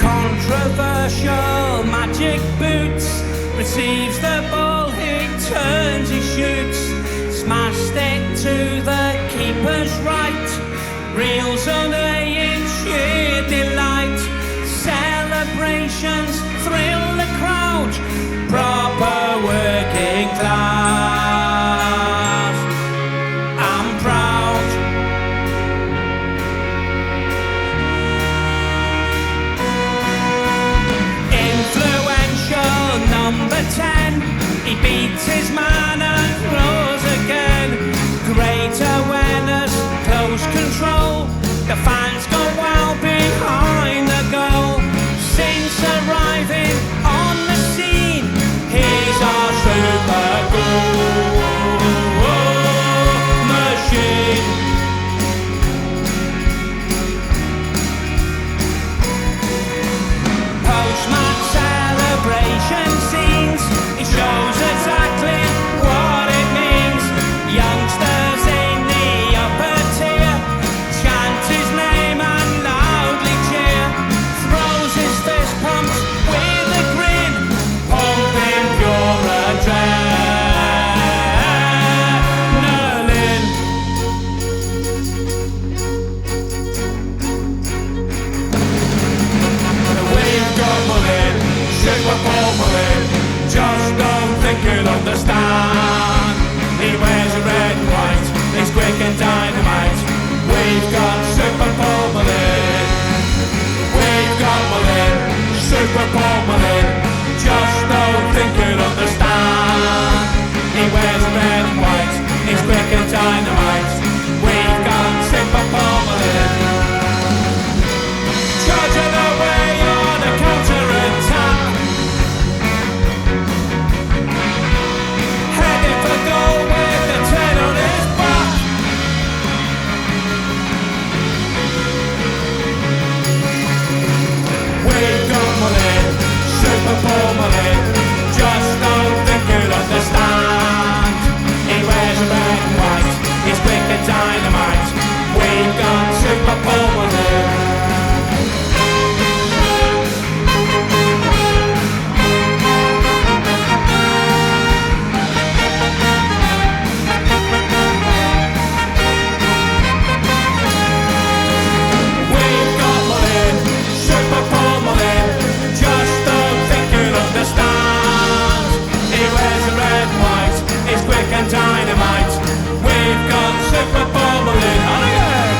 Controversial magic boots, receives the ball, he turns, he shoots, smashed it to the keeper's right, reels away in sheer delight, celebrations thrill the crowd, proper working class, I'm proud. Number 10, he beats his man and throws again. Great awareness, close control. The fans go wild behind the goal. Since arriving on the scene, he's our super goal machine. Post-match celebration scenes, he shows exactly what it means. Youngsters in the upper tier chant his name and loudly cheer. Throws his fist pumps with a grin, pumping pure adrenaline. We've got Mullin, super Mullin, just don't think you'll understand. He wears a red and white, he's quick and dynamite. We've got Super Mullin. We've got Mullin, Super Mullin, just don't think you'll understand. He wears a red and white, he's quick and dynamite. We've got Super Mullin. Charging away on a counter-attack, heading for goal with the 10 on his back. We've got Mullin, Super Mullin, just don't think you'll understand. He wears a red and white, he's quick and dynamite. We've got Super Mullin. Dynamite. We've got Super Mullin. On again.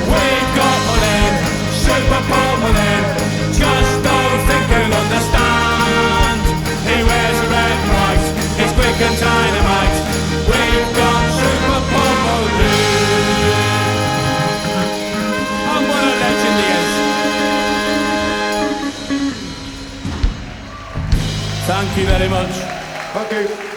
We've got Mullin, Super Mullin. Just don't think you'll understand. He wears a red and white, he's quick and dynamite. We've got Super Mullin. And what a legend he is. Thank you very much. Thank you.